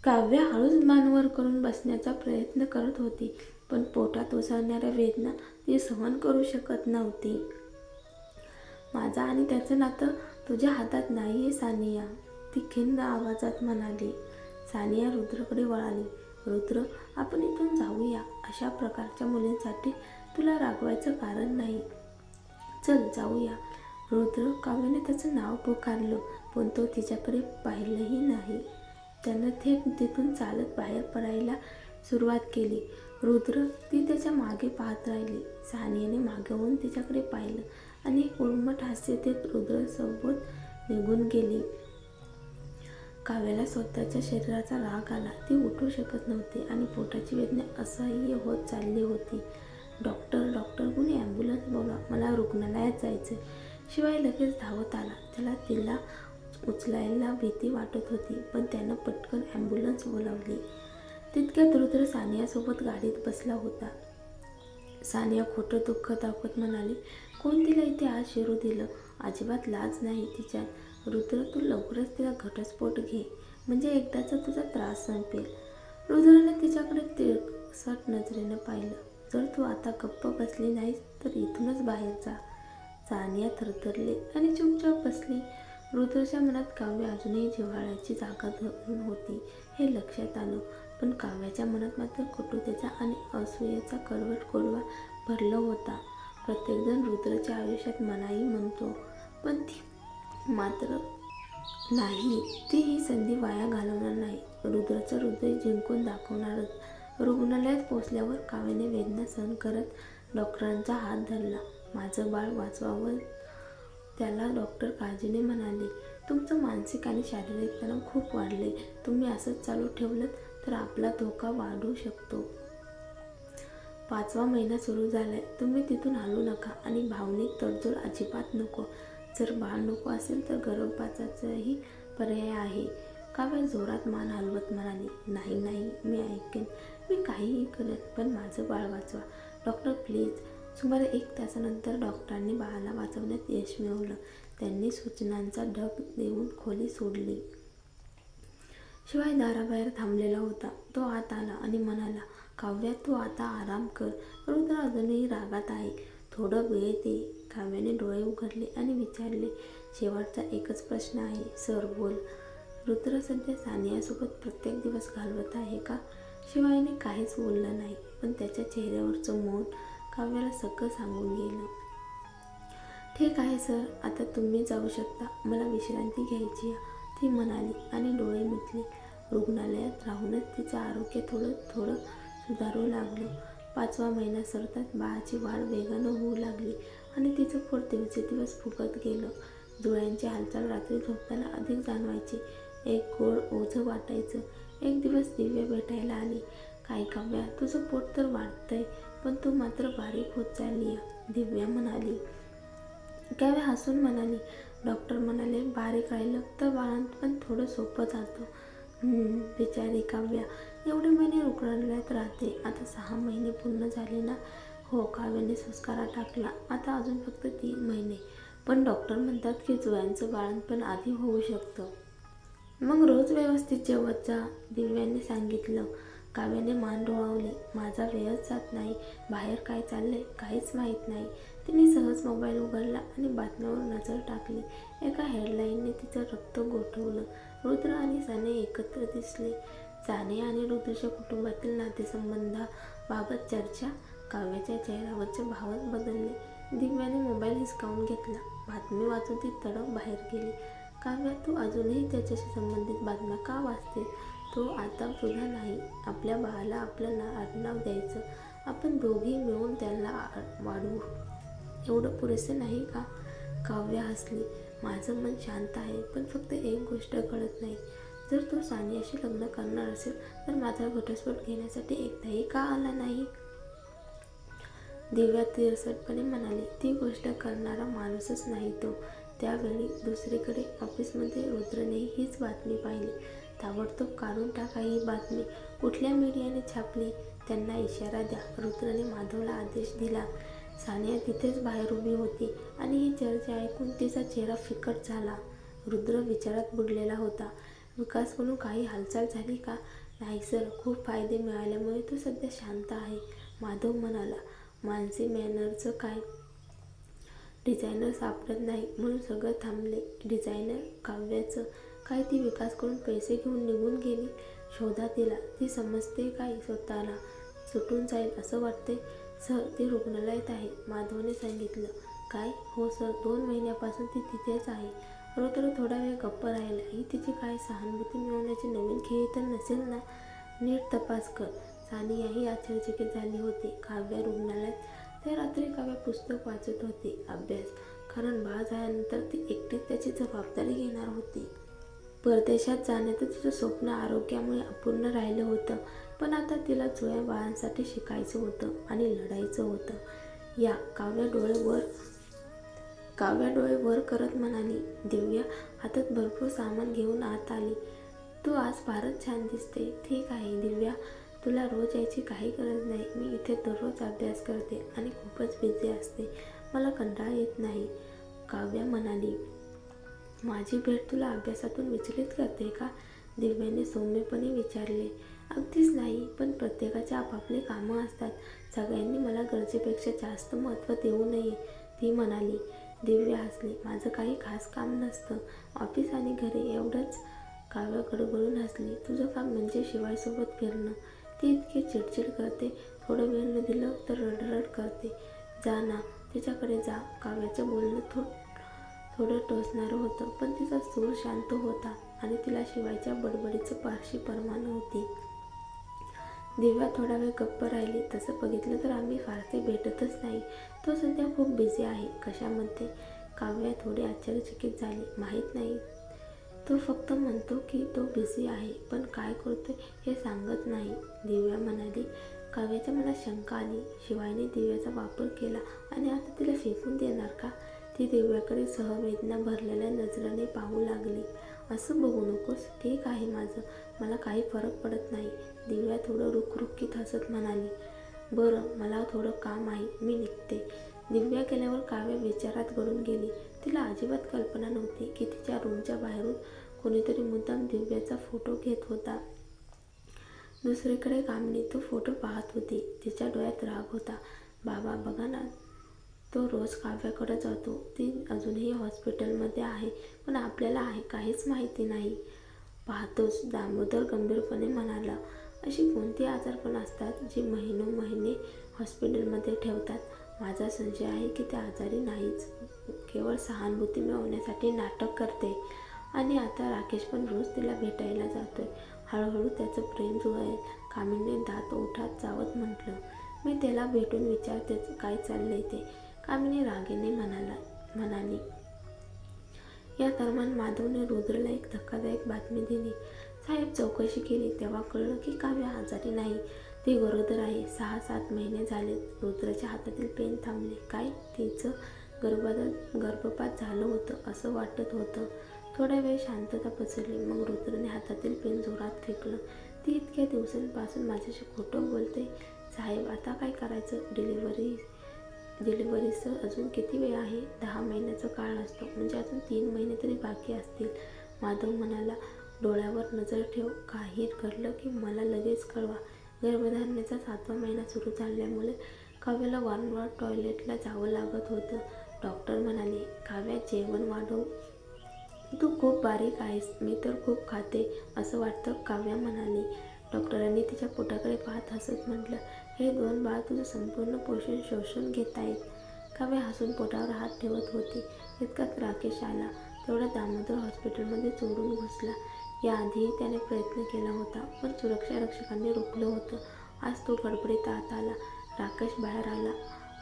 काव्य हळूच मान वर करून बसण्याचा प्रयत्न करत होती, पण पोटात उसळणाऱ्या वेदना ती सहन करू शकत नव्हती. माझं आणि त्याचं नातं तुझ्या हातात नाहीये सानिया, ती खिन्न आवाजात म्हणाली. सानिया रुद्रकडे वळाली. रुद्र, आपण इथून जाऊया. अशा प्रकारच्या मुलींसाठी तुला रागवायचं कारण नाही. चल जाऊया. रुद्र. काव्याने त्याचं नाव पुकारलं, पण तो तिच्याकडे पाहिलंही नाही. त्यानं थेट तिथून चालत बाहेर पडायला सुरुवात केली. रुद्र. ती त्याच्या मागे पाहत राहिली. सानियाने मागे होऊन तिच्याकडे पाहिलं आणि एक उर्मट हास्य देत रुद्रसोबत निघून गेली. काव्याला स्वतःच्या शरीराचा राग आला. ती उठू शकत नव्हती आणि पोटाची वेदना असह्य होत चालली होती. डॉक्टर कुणी ॲम्ब्युलन्स बोलवा, मला रुग्णालयात जायचं. शिवाय लगेच धावत आला. त्याला तिला उचलायला भीती वाटत होती, पण त्यानं पटकन ॲम्ब्युलन्स बोलावली. तितक्यात रुद्र सानियासोबत गाडीत बसला होता. सानिया खोटं दुःख दाखवत म्हणाली, कोण तिला इथे आज शिरू दिलं? अजिबात लाज नाही तिच्यात. रुद्र, तू लवकरच तिला घटस्फोट घे, म्हणजे एकदाचा तुझा त्रास संपेल. रुद्राने तिच्याकडे तिरसट नजरेनं पाहिलं. जर तू आता गप्प बसली नाहीस तर इथूनच बाहेर जा. सानिया थरथरली आणि चुपचाप बसली. रुद्रच्या मनात काव्य अजूनही जिव्हाळ्याची जागा धरून होती हे लक्षात आलं, पण काव्याच्या मनात मात्र कटुतेचा आणि असूयेचा कडवट गोडवा भरला होता. प्रत्येकजण रुद्रच्या आयुष्यात मनाई म्हणतो, पण ती मात्र नाही. ती ही संधी वाया घालवणार नाही. रुद्रचं हृदय जिंकून दाखवणारच. रुग्णालयात पोचल्यावर काव्याने वेदना सहन करत डॉक्टरांचा हात धरला. माझं बाळ वाचवावं. त्याला डॉक्टर काळजीने म्हणाले, तुमचं मानसिक आणि शारीरिक तणाव खूप वाढले. तुम्ही असंच चालू ठेवलं तर आपला धोका वाढू शकतो. 5वा महिना सुरू झालाय. तुम्ही तिथून हलू नका आणि भावनिक तडजोड अजिबात नको. जर बाळ नको असेल तर गर्भपाताचाही पर्याय आहे. काव्य जोरात मान हलवत म्हणाली, नाही, मी ऐकेन. मी काहीही करेन, पण माझं बाळ वाचवा. Doctor please. सुमारे 1 तासानंतर डॉक्टरांनी बाळाला वाचवण्यात यश मिळवलं. त्यांनी सूचनांचा ढग देऊन खोली सोडली. शिवाय दाराबाहेर थांबलेला होता. तो आत आला आणि म्हणाला, काव्या, तू आता आराम कर. रुद्र अजूनही रागात आहे. थोडं वेळ दे. काव्याने डोळे उघडले आणि विचारले, शेवटचा एकच प्रश्न आहे. सर, बोल. रुद्र सध्या सानियासोबत प्रत्येक दिवस घालवत आहे का? शिवायने काहीच बोललं नाही, पण त्याच्या चेहऱ्यावरचं मौन काव्याला सगळं सांगून गेलं. ठीक आहे सर, आता तुम्ही जाऊ शकता. मला विश्रांती घ्यायची आहे, ती म्हणाली आणि डोळे मिटले. रुग्णालयात राहूनच तिचं आरोग्य थोडं सुधारू लागलं. 5वा महिना सरतात बाळाची वाढ वेगानं होऊ लागली आणि तिचं पोट दिवसेदिवस फुगत गेलं. डोळ्यांची हालचाल रात्री झोपताना अधिक जाणवायची. एक गोड ओझं वाटायचं. एक दिवस दिव्या भेटायला आली. काय काव्या, तुझं पोट तर वाढतंय, पण तू मात्र बारीक होत चालली आहे, दिव्या म्हणाली. काव्या हसून म्हणाली, डॉक्टर म्हणाले बारीक राहिलं तर बाळंतपण थोडं सोपं जातं. बिचारी काव्या, एवढे महिने रुग्णालयात राहते. आता 6 महिने पूर्ण झाले ना? हो, काव्याने सुस्कारा टाकला. आता अजून फक्त 3 महिने. पण डॉक्टर म्हणतात की जुळ्यांचं बाळंतपण आधी होऊ शकतं. मग रोज व्यवस्थित जेवत जा, दिव्याने सांगितलं. काव्याने मान डोळावली. माझा वेळच जात नाही. बाहेर काय चाललंय काहीच माहीत नाही. तिने सहज मोबाईल उघडला आणि बातम्यावर नजर टाकली. एका हेडलाईनने तिचं रक्त गोठवलं. रुद्र आणि सानिया एकत्र दिसले. सानिया आणि रुद्रच्या कुटुंबातील नातेसंबंधाबाबत चर्चा. काव्याच्या चेहऱ्यावरचे भावच बदलले. दिव्याने मोबाईल हिसकावून घेतला. बातमी वाचून ती तडक बाहेर गेली. काव्या, तू अजूनही त्याच्याशी संबंधित बातम्या का वाचते? तो आता तुझा नाही. आपल्या बाळाला आपलं आडनाव द्यायचं. आपण दोघी मिळून त्याला वाढवू. एवढं पुरेसे नाही का? काव्या हसली. माझं मन शांत आहे, पण फक्त एक गोष्ट कळत नाही. जर तू सानियाशी लग्न करणार असेल तर माझा घटस्फोट घेण्यासाठी एकदाही का आला नाही? दिव्या तिरसटपणे म्हणाली, ती गोष्ट करणारा माणूसच नाही तो. त्यावेळी दुसरीकडे ऑफिसमध्ये रुद्रने हीच बातमी पाहिली. ताबडतोब काढून टाका ही बातमी. कुठल्या मीडियाने छापली? त्यांना इशारा द्या. रुद्रने माधवला आदेश दिला. सानिया तिथेच बाहेर उभी होती आणि ही चर्चा ऐकून तिचा चेहरा फिकट झाला. रुद्र विचारात बुडलेला होता. विकासकडून काही हालचाल झाली का? नाही सर, खूप फायदे मिळाल्यामुळे तो सध्या शांत आहे, माधव म्हणाला. मानसी मॅनरचं काय? डिझायनर सापडत नाही म्हणून सगळं थांबले. डिझायनर काव्याचं काय? ती विकासकडून पैसे घेऊन निघून गेली. शोधा तिला. ती समजते काय स्वतःला? सुटून जाईल असं वाटतंय. सर, ती रुग्णालयात आहे, माधवने सांगितलं. काय? हो सर, 2 महिन्यापासून ती तिथेच आहे. रुद्र थोडा वेळ गप्प राहिला. ही तिची काय सहानुभूती मिळवण्याची नवीन खेळी तर नसेल ना? नीट तपास कर. सानियाही आश्चर्यचकित झाली होती. काव्या रुग्णालयात? त्या रात्री काव्या पुस्तक वाचत होती. अभ्यास. कारण बाळ झाल्यानंतर ती एकटीच त्याची जबाबदारी घेणार होती. परदेशात जाण्याचं तिचं स्वप्न आरोग्यामुळे अपूर्ण राहिलं होतं. पण आता तिला जुळ्या बाळांसाठी शिकायचं होतं आणि लढायचं होतं. या, काव्या डोळे वर करत म्हणाली. दिव्या हातात भरपूर सामान घेऊन आत आली. तू आज फारच छान दिसते. ठीक आहे दिव्या, तुला रोज यायची काही गरज नाही. मी इथे दररोज अभ्यास करते आणि खूपच बिझी असते. मला कंटाळा येत नाही, काव्या म्हणाली. माझी भेट तुला अभ्यासातून विचलित करते का? दिव्याने सौम्यपणे विचारले. अगदीच नाही, पण प्रत्येकाचे आपापले कामं असतात. सगळ्यांनी मला गरजेपेक्षा जास्त महत्त्व देऊ नये, ती म्हणाली. दिव्या हसली. माझं काही खास काम नसतं. ऑफिस आणि घरी एवढंच. काव्या गडबडून हसली. तुझं काम म्हणजे शिवायसोबत फिरणं. ती इतकी चिडचिड करते. थोडं वेळ न दिलं तर रडरड करते. जा ना, तिच्याकडे जा. काव्याचं बोलणं थोडं टोचणारं होतं, पण तिचा सूर शांत होता आणि तिला शिवायच्या बडबडीची फारशी पर्वा नव्हती. दिव्या थोडा वेळ गप्प राहिली. तसं बघितलं तर आम्ही फारसे भेटतच नाही. तो सध्या खूप बिझी आहे. कशामध्ये? काव्या थोडी आश्चर्यचकित झाली. माहीत नाही. तो फक्त म्हणतो की तो बिझी आहे, पण काय करतोय हे सांगत नाही, दिव्या म्हणाली. काव्याच्या मनात शंका आली. शिवायने दिव्याचा वापर केला आणि आता तिला फेकून देणार का? ती दिव्याकडे सहवेदना भरलेल्या नजरेने पाहू लागली. असं बघू नकोस. ठीक आहे माझं, मला काही फरक पडत नाही, दिव्या थोडं रुखरुखीत हसत म्हणाली. बरं, मला थोडं काम आहे, मी निघते. दिव्या गेल्यावर काव्या विचारात गळून गेली. तिला अजिबात कल्पना नव्हती की तिच्या रूमच्या बाहेरून कोणीतरी मुद्दाम दिव्याचा फोटो घेत होता. दुसरीकडे कामिनी तो फोटो पाहत होती. तिच्या डोळ्यात राग होता. बाबा बघा ना, तो रोज काव्याकडे जातो. ती अजूनही हॉस्पिटलमध्ये आहे, पण आपल्याला काहीच माहिती नाही. पाहतोच, दामोदर गंभीरपणे म्हणाला. अशी कोणती आजारपण असतात जी महिनोमहिने हॉस्पिटलमध्ये ठेवतात? माझा संशय आहे की ते आजारी नाहीच, केवळ सहानुभूती मिळवण्यासाठी नाटक करते. आणि आता राकेश पण रोज तिला भेटायला जातोय. हळूहळू त्याचं प्रेम जुळेल, कामिनीने दात ओठात चावत म्हटलं. मी त्याला भेटून विचारते काय चाललंय ते, कामिनी रागेने म्हणाली. या दरम्यान माधवने रुद्रला एक धक्कादायक बातमी दिली. साहेब चौकशी केली तेव्हा कळलं की काव्या आजारी नाही, ती गरोदर आहे. 6-7 महिने झालेत. रुद्राच्या हातातील पेन थांबले. काय? तिचं गर्भपात झालं होतं असं वाटत होतं. थोडा वेळ शांतता पसरली. मग रुद्रने हातातील पेन जोरात फेकलं. ती इतक्या दिवसांपासून माझ्याशी खोटं बोलते. साहेब आता काय करायचं? डिलिव्हरीचं अजून किती वेळ आहे? 10 महिन्याचा काळ असतो, म्हणजे अजून 3 महिने तरी बाकी असतील, माधव म्हणाला. डोळ्यावर नजर ठेव. काही घडलं की मला लगेच कळवा. गर्भधारणेचा 7वा महिना सुरू झाल्यामुळे काव्याला वारंवार टॉयलेटला जावं लागत होतं. डॉक्टर म्हणाले. काव्या जेवण वाढव. तू खूप बारीक आहेस. मी तर खूप खाते असं वाटतं, काव्या म्हणाली. डॉक्टरांनी तिच्या पोटाकडे पाहत हसत म्हटलं. हे 2 बाळ तुझं संपूर्ण पोषण शोषून घेत आहेत. काव्या हसून पोटावर हात ठेवत होती. इतक्यात राकेश आला. तेवढा दामोदर हॉस्पिटलमध्ये चोरून घुसला. याआधीही त्याने प्रयत्न केला होता, पण सुरक्षा रक्षकांनी रोखलं होतं. आज तो गडबडीत आत आला. राकेश बाहेर आला.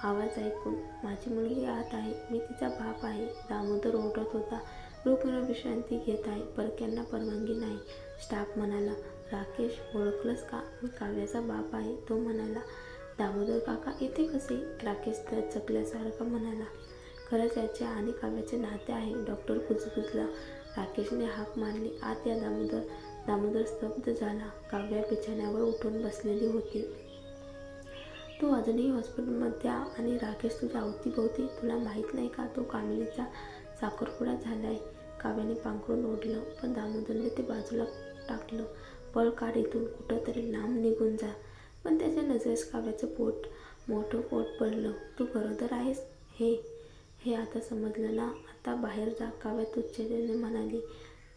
आवाज ऐकून. माझी मुलगी आत आहे, मी तिचा बाप आहे, दामोदर ओरडत होता. रुग्ण विश्रांती घेत आहे, परक्यांना परवानगी नाही, स्टाफ म्हणाला. राकेश, ओळखलंस का? मी काव्याचा बाप आहे, तो म्हणाला. दामोदर काका इथे कसे? राकेश चकल्यासारखा म्हणाला. खरंच याचे आणि काव्याचे नाते आहे, डॉक्टर कुजबुजला. राकेशने हाक मारली. आत या दामोदर. दामोदर स्तब्ध झाला. काव्या बिछाण्यावर उठून बसलेली होती. तू अजूनही हॉस्पिटलमध्ये आणि राकेश तुझ्या अवतीभोवती. तुला माहीत नाही का तो कामिनीचा साखरपुडा झालाय? काव्याने पांघरून ओढलं, पण दामोदरने ते बाजूला टाकलं. पळ काढ इथून, कुठंतरी लांब निघून जा. पण त्याच्या नजरेस काव्याचं मोठं पोट पडलं. तू गरोदर आहेस हे आता समजलं ना? आता बाहेर जा. काव्या तुच्छतेने म्हणाली.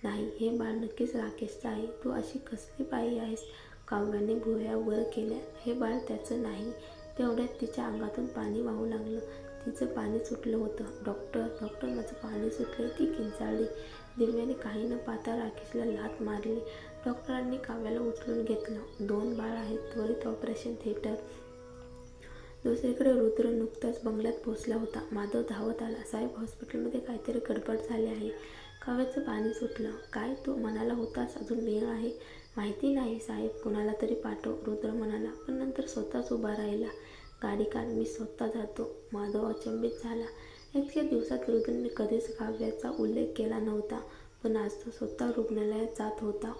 नाही, हे बाळ नक्कीच राकेशचं आहे. तू अशी कसली बाई आहेस? काव्याने भुवया वर केल्या. हे बाळ त्याचं नाही. तेवढ्यात तिच्या अंगातून पाणी वाहू लागलं. तिचं पाणी सुटलं होतं. डॉक्टर, माझं पाणी सुटलंय. ती किंचाळली. दिव्याने काही न पाहता राकेशला लाथ मारली. डॉक्टरांनी काव्याला उचलून घेतलं. 2 बाळ आहेत. त्वरित ऑपरेशन थिएटर. दुसरीकडे रुद्र नुकताच बंगल्यात पोहोचला होता. माधव धावत आला. साहेब, हॉस्पिटलमध्ये काहीतरी गडबड झाली आहे. काव्याचं पाणी सुटलं. काय तू म्हणाला होतास अजून वेळ आहे? माहिती नाही साहेब, कुणाला तरी पाठव, रुद्र म्हणाला, पण नंतर स्वतःच उभा राहिला. गाडी काढ, मी स्वतः जातो. माधव अचंबित झाला. इतक्या दिवसात रुद्रने कधीच काव्याचा उल्लेख केला नव्हता, पण आज तो स्वतः रुग्णालयात जात होता.